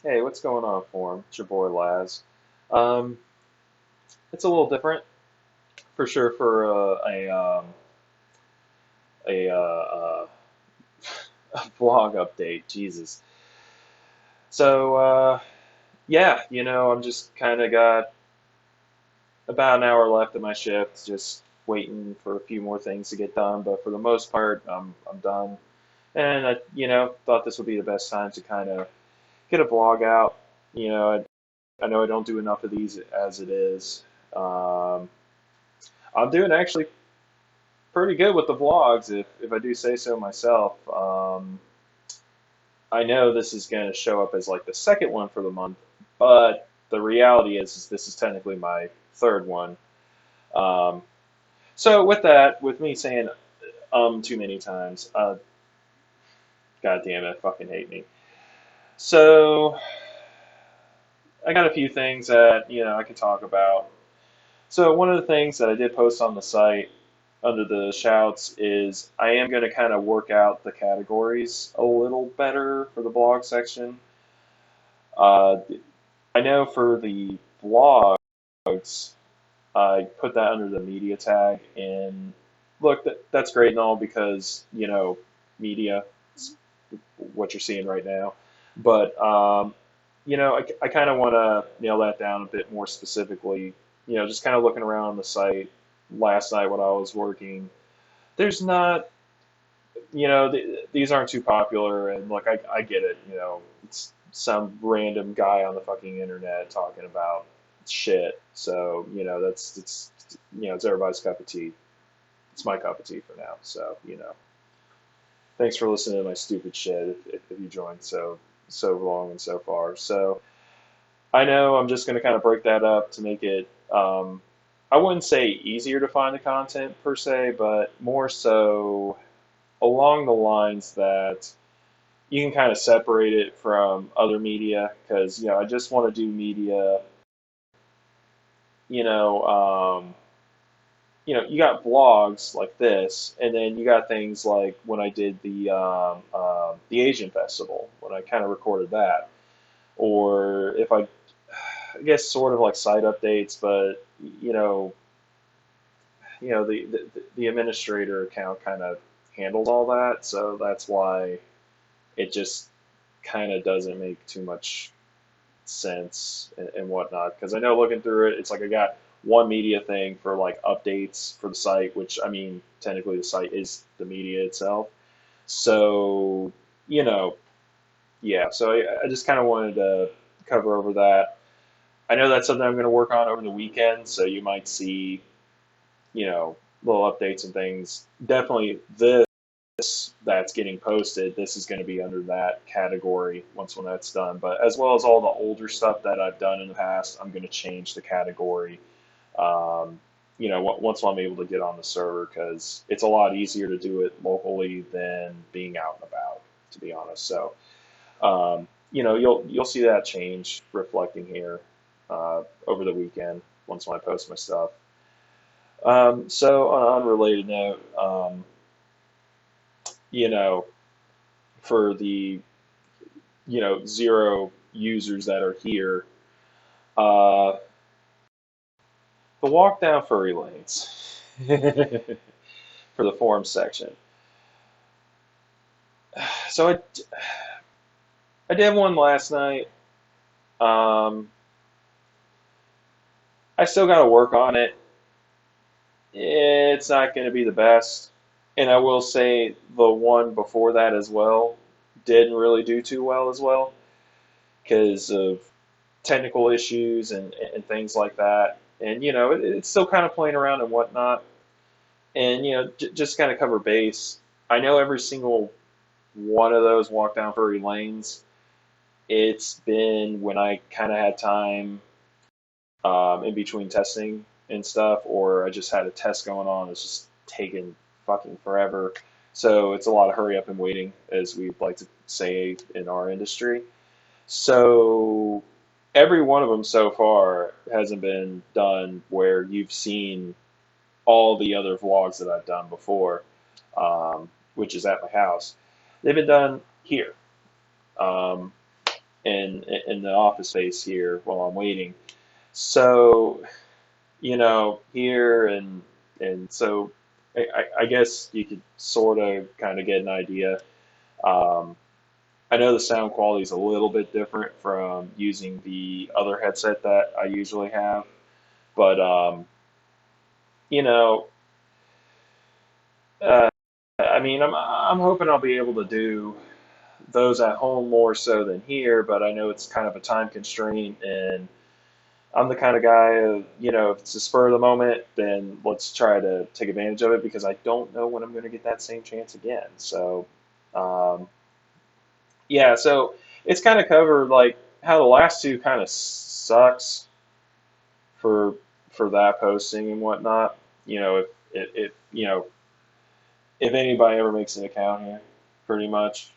Hey, what's going on, Forum? It's your boy Laz. Um, it's a little different for sure for a a vlog update. Jesus. So yeah, I'm just kind of got about an hour left of my shift, just waiting for a few more things to get done. But for the most part, I'm done. And I thought this would be the best time to kind of get a vlog out. I know I don't do enough of these as it is. Um, I'm doing actually pretty good with the vlogs, if I do say so myself. I know this is going to show up as like the second one for the month, but the reality is this is technically my third one. Um, so with that, with me saying too many times, God damn it, I fucking hate me. So I got a few things that I could talk about. So one of the things that I did post on the site under the shouts is I am going to kind of work out the categories a little better for the blog section. Uh, I know for the blogs, I put that under the media tag, and look, that's great and all because media is what you're seeing right now, but I kind of want to nail that down a bit more specifically. Just kind of looking around the site last night when I was working, there's not these aren't too popular, and look, I get it. It's some random guy on the fucking internet talking about shit. So that's it's everybody's cup of tea. It's my cup of tea for now. So thanks for listening to my stupid shit. If you joined so long and so far, so I know I'm just going to kind of break that up to make it. I wouldn't say easier to find the content per se, but more so along the lines that you can kind of separate it from other media because I just want to do media. You know, um, you got blogs like this, and then you got things like when I did the Asian festival when I kind of recorded that, or if I guess sort of like site updates, but you know, the administrator account kind of handles all that, so that's why it just kind of doesn't make too much sense and whatnot. Because I know looking through it, it's like I got one media thing for like updates for the site, which I mean, technically the site is the media itself. So, you know, yeah, so I just kind of wanted to cover over that. I know that's something I'm going to work on over the weekend, so you might see, little updates and things. Definitely this that's getting posted, this is going to be under that category once when that's done. But as well as all the older stuff that I've done in the past, I'm going to change the category. Um, once I'm able to get on the server, because it's a lot easier to do it locally than being out and about, to be honest. So, you'll see that change reflecting here over the weekend once when I post my stuff. So on an unrelated note, you know, for the zero users that are here. Uh, the walk down furry lanes for the forum section. So I did one last night. Um, I still got to work on it. It's not going to be the best, and I will say the one before that as well didn't really do too well as well because of technical issues and things like that. And it's still kind of playing around and whatnot. And just kind of cover base. I know every single one of those walk down furry lanes. It's been when I kind of had time in between testing and stuff, or I just had a test going on. It's just taking fucking forever. So it's a lot of hurry up and waiting, as we like to say in our industry. So every one of them so far hasn't been done where you've seen all the other vlogs that I've done before, which is at my house. They've been done here. Um, in the office space here while I'm waiting. So, here and so I guess you could sort of kind of get an idea. Um, I know the sound quality is a little bit different from using the other headset that I usually have, but you know, uh, I mean, I'm hoping I'll be able to do those at home more so than here, but I know it's kind of a time constraint, and I'm the kind of guy of, if it's a spur of the moment, then let's try to take advantage of it because I don't know when I'm going to get that same chance again. So, um, yeah, so it's kind of covered like how the last two kind of sucks for that posting and whatnot. If if anybody ever makes an account here, pretty much,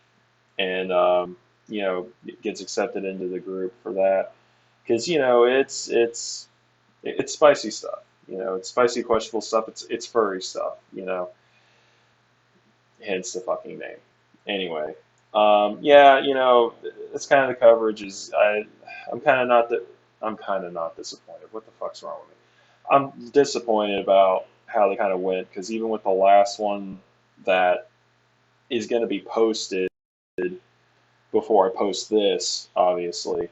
and gets accepted into the group for that, because it's spicy stuff. It's spicy, questionable stuff. It's furry stuff. Hence the fucking name. Anyway, yeah, it's kind of the coverage. I'm kind of not that. I'm kind of not disappointed. What the fuck's wrong with me? I'm disappointed about how they kind of went because even with the last one that is going to be posted before I post this, obviously,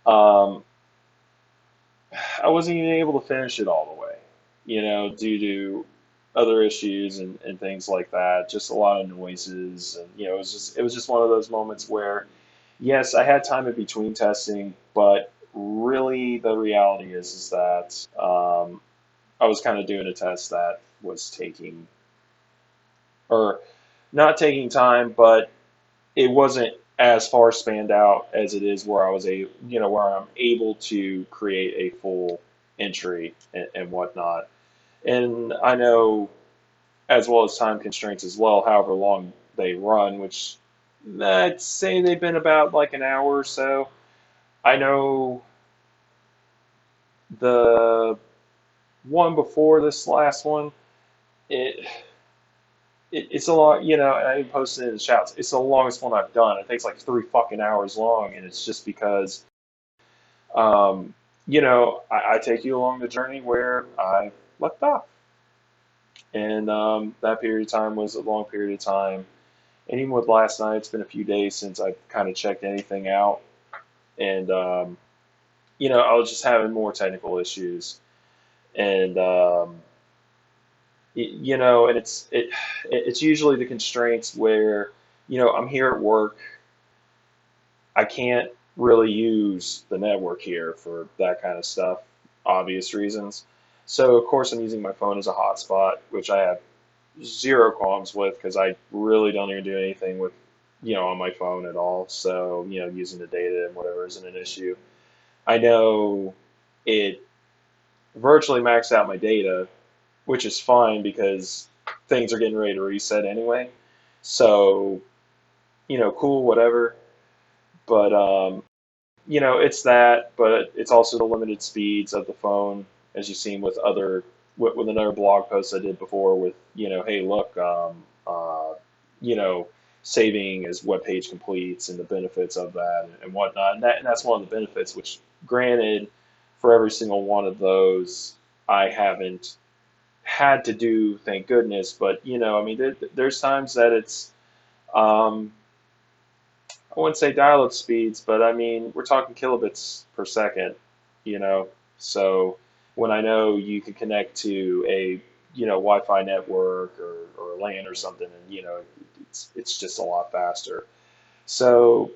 um, I wasn't even able to finish it all the way, due to other issues and things like that. Just a lot of noises, and it was just one of those moments where, yes, I had time in between testing, but really the reality is that I was kind of doing a test that was taking or not taking time, but it wasn't as far spanned out as it is where where I'm able to create a full entry and whatnot. And I know, as well as time constraints as well, however long they run, which I'd say they've been about like an hour or so. I know the one before this last one, it, it's a lot, and I posted it in the shouts. It's the longest one I've done. It takes like 3 fucking hours long, and it's just because, um, I take you along the journey where I left off. And that period of time was a long period of time. And even with last night, it's been a few days since I've kind of checked anything out. And, I was just having more technical issues. And, and it's usually the constraints where, I'm here at work. I can't really use the network here for that kind of stuff, obvious reasons. So, of course, I'm using my phone as a hotspot, which I have zero qualms with because I really don't even do anything with, on my phone at all. So, using the data and whatever isn't an issue. I know it virtually maxed out my data, which is fine because things are getting ready to reset anyway. So, cool, whatever. But, it's that, but it's also the limited speeds of the phone, as you've seen with another blog post I did before with, hey, look, you know, saving as web page completes and the benefits of that and whatnot. And that's one of the benefits, which granted, for every single one of those, I haven't had to do, thank goodness. But, I mean, there's times that it's, um, I wouldn't say dial-up speeds, but I mean, we're talking kilobits per second, you know. So when I know you can connect to a, Wi-Fi network or LAN or something, and it's just a lot faster. So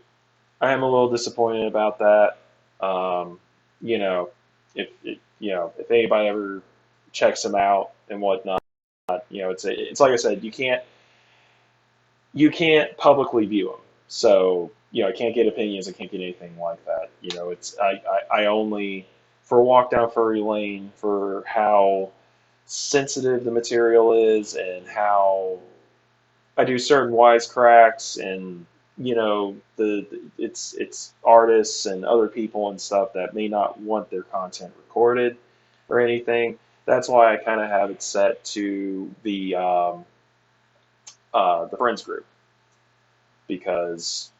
I am a little disappointed about that. Um, you know, if anybody ever checks them out and whatnot, it's like I said, you can't publicly view them. So, I can't get opinions. I can't get anything like that. I only, for Walk Down Furry Lane, for how sensitive the material is and how I do certain wisecracks and, it's artists and other people and stuff that may not want their content recorded or anything. That's why I kind of have it set to the friends group because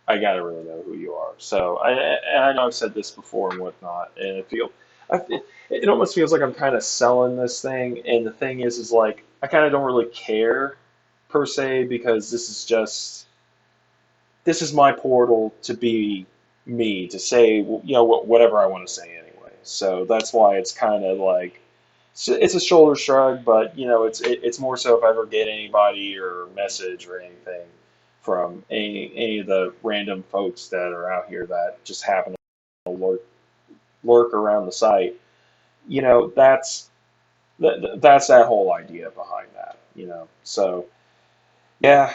I gotta really know who you are. So I know I've said this before and whatnot, and it almost feels like I'm kind of selling this thing. And the thing is like I kind of don't really care per se because this is my portal to be me to say whatever I want to say anyway. So that's why it's kind of like it's a shoulder shrug, but it's more so if I ever get anybody or message or anything from any of the random folks that are out here that just happen to lurk around the site. That's that's that whole idea behind that. So yeah,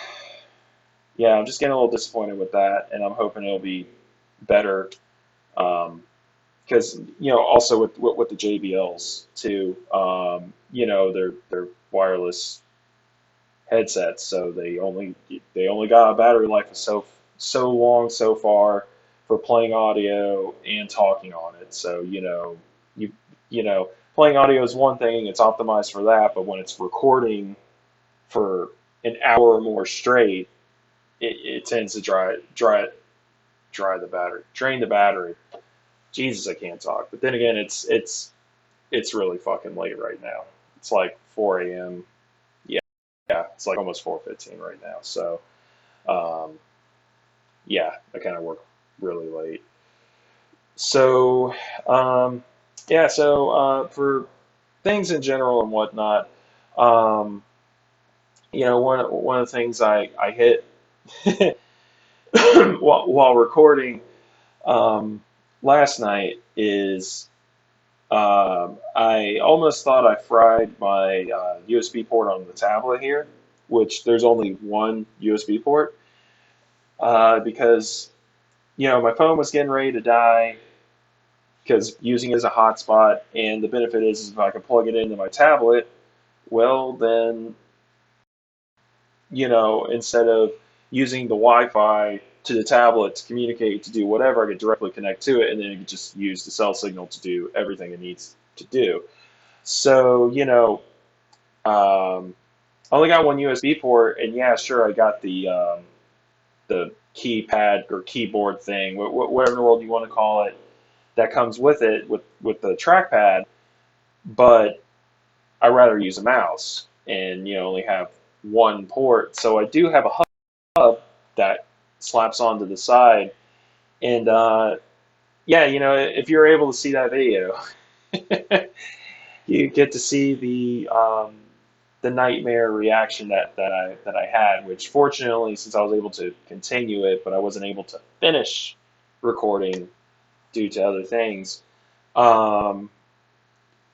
yeah, I'm just getting a little disappointed with that, and I'm hoping it'll be better. Um, because also with the JBLs too, they're wireless headsets, so they only got a battery life of so long so far for playing audio and talking on it. So you playing audio is one thing; it's optimized for that. But when it's recording for an hour or more straight, it tends to dry the battery, drain the battery. Jesus, I can't talk. But then again, it's really fucking late right now. It's like 4 a.m. Yeah, yeah, it's like almost 4:15 right now. So, um, yeah, I kind of work really late. So, um, yeah, so for things in general and whatnot, um, one of the things I hit while recording um, last night is I almost thought I fried my USB port on the tablet here, which there's only one USB port, because my phone was getting ready to die because using it as a hotspot, and the benefit is if I can plug it into my tablet, well then instead of using the Wi-Fi to the tablet to communicate to do whatever, I could directly connect to it, and then it could just use the cell signal to do everything it needs to do. So I only got one USB port, and yeah, sure, I got the keypad or keyboard thing, whatever in the world you want to call it, that comes with it with the trackpad. But I rather use a mouse, and only have one port. So I do have a hub that slaps onto the side, and yeah, if you're able to see that video, you get to see the nightmare reaction that I had, which fortunately, since I was able to continue it, but I wasn't able to finish recording due to other things, um,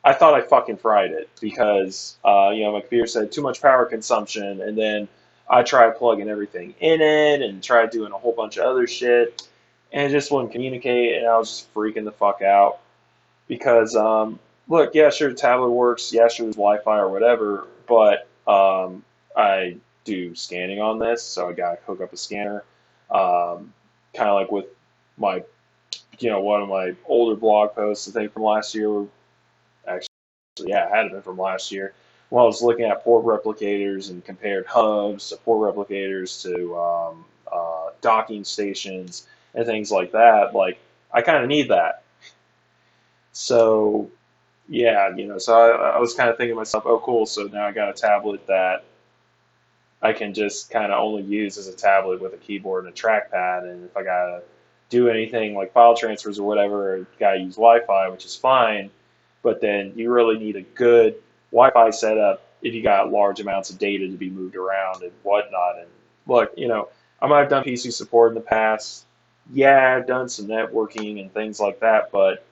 I thought I fucking fried it because my computer said too much power consumption, and then I tried plugging everything in it and tried doing a whole bunch of other shit, and it just wouldn't communicate, and I was just freaking the fuck out because look, yeah, sure, the tablet works, yeah, sure, there's Wi-Fi or whatever, but I do scanning on this, so I gotta hook up a scanner. Kind of like with my, one of my older blog posts, I think from last year, actually, yeah, it had been from last year. When I was looking at port replicators and compared hubs to port replicators to docking stations and things like that, like I kind of need that. So yeah, so I was kind of thinking to myself, oh, cool. So now I got a tablet that I can just kind of only use as a tablet with a keyboard and a trackpad. And if I gotta do anything like file transfers or whatever, I gotta use Wi-Fi, which is fine. But then you really need a good Wi-Fi setup if you got large amounts of data to be moved around and whatnot. And look, I might have done PC support in the past. Yeah, I've done some networking and things like that, but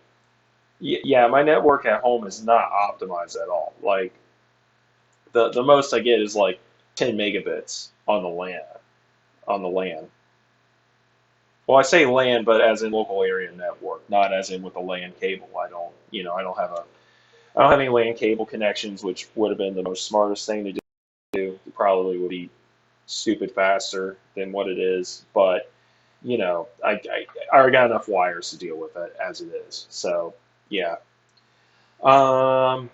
yeah, my network at home is not optimized at all. Like the most I get is like 10 megabits on the LAN. Well, I say LAN, but as in local area network, not as in with a LAN cable. I don't have any LAN cable connections, which would have been the most smartest thing to do. It probably would be stupid faster than what it is, but I already got enough wires to deal with it as it is. So yeah. Um,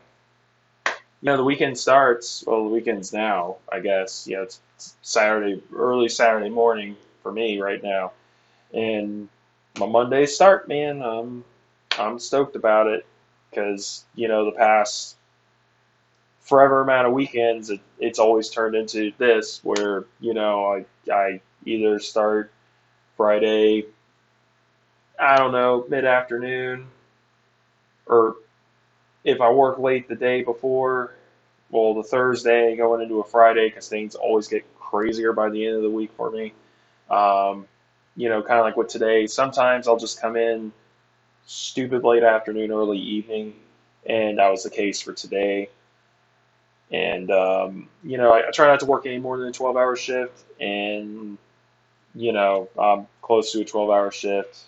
the weekend starts. Well, the weekend's now, I guess. It's Saturday, early Saturday morning for me right now. And my Mondays start, man. I'm stoked about it because the past forever amount of weekends, it's always turned into this where I either start Friday, I don't know, mid afternoon, or if I work late the day before, well, the Thursday going into a Friday because things always get crazier by the end of the week for me. Um, kind of like with today. Sometimes I'll just come in stupid late afternoon, early evening, and that was the case for today. And I try not to work any more than a 12-hour shift, and I'm close to a 12-hour shift.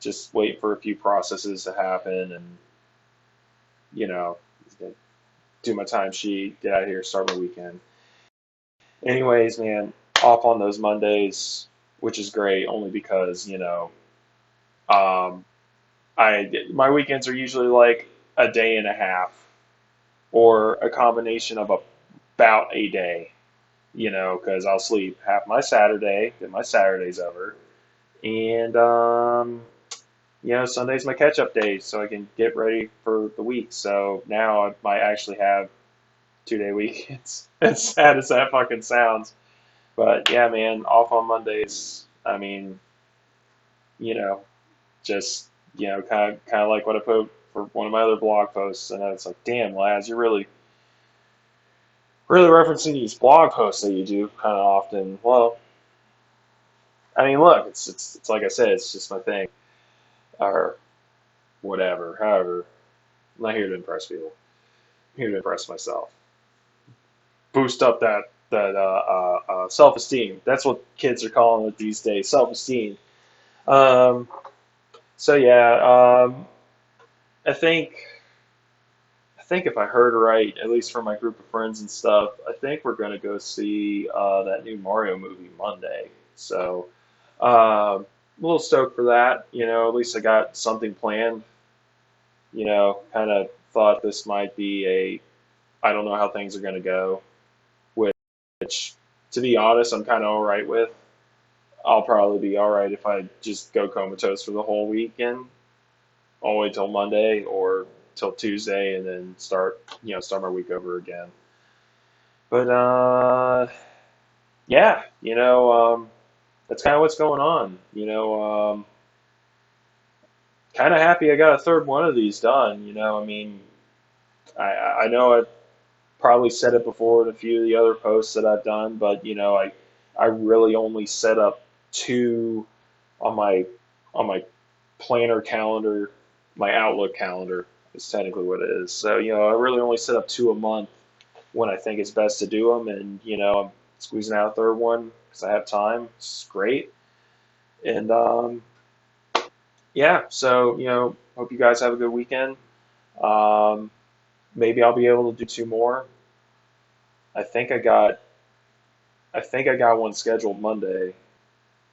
Just wait for a few processes to happen, and you know, do my time sheet, get out of here, start my weekend. Anyways, man, off on those Mondays, which is great, only because um, I my weekends are usually like a day and a half, or a combination of about a day. Because I'll sleep half my Saturday, then my Saturday's over, and Sunday's my catch-up day, so I can get ready for the week. So now I might actually have 2-day weekends. As sad as that fucking sounds, but yeah, man, off on Mondays. I mean, you know, just kind of like what I put for one of my other blog posts, and it's like, damn, lads, you're really referencing these blog posts that you do kind of often. Well, I mean, look, it's like I said, it's just my thing, or whatever. However, I'm not here to impress people. I'm here to impress myself. Boost up that self-esteem. That's what kids are calling it these days, self-esteem. Um, so yeah, I think I think if I heard right, at least from my group of friends and stuff, I think we're gonna go see that new Mario movie Monday. So a little stoked for that. At least I got something planned. Kind of thought this might be I don't know how things are gonna go, which to be honest, I'm kind of all right with. I'll probably be all right if I just go comatose for the whole weekend, all the way till Monday or till Tuesday, and then start my week over again. But yeah, that's kind of what's going on. Kind of happy I got a third one of these done. I mean, I know I probably said it before in a few of the other posts that I've done, but I really only set up two on my planner calendar, my Outlook calendar is technically what it is. So I really only set up two a month when I think it's best to do them, and I'm squeezing out a third one because I have time. It's great, and yeah. So hope you guys have a good weekend. Um, maybe I'll be able to do two more. I think I got I think I got one scheduled Monday.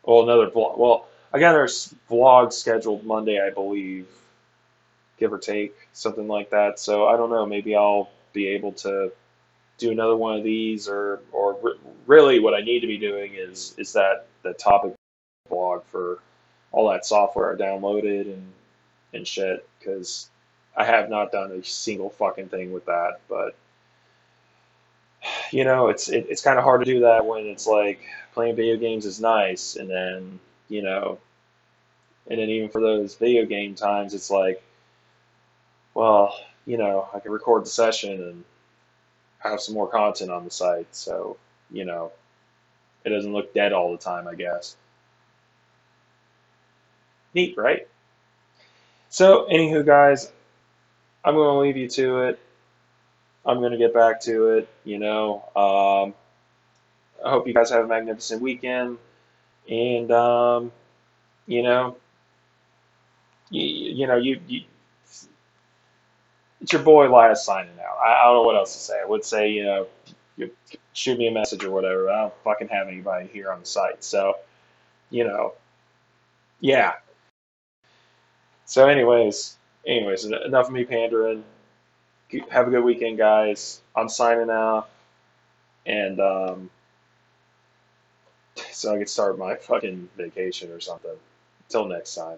Well, another vlog. Well, I got our vlog scheduled Monday, I believe, give or take, something like that. So I don't know. Maybe I'll be able to do another one of these, or really what I need to be doing is that topic blog for all that software I downloaded and shit, because I have not done a single fucking thing with that. But it's kind of hard to do that when it's like playing video games is nice, you know and then even for those video game times, it's like, well, I can record the session and have some more content on the site, so you know it doesn't look dead all the time, I guess. Neat, right? So, anywho, guys, I'm going to leave you to it. I'm going to get back to it. I hope you guys have a magnificent weekend, and you know, you it's your boy Elias signing out. I don't know what else to say. I would say, you shoot me a message or whatever. But I don't fucking have anybody here on the site, so you know, yeah. So, anyways, enough of me pandering. Have a good weekend, guys. I'm signing out, and so I could start my fucking vacation or something. Till next time.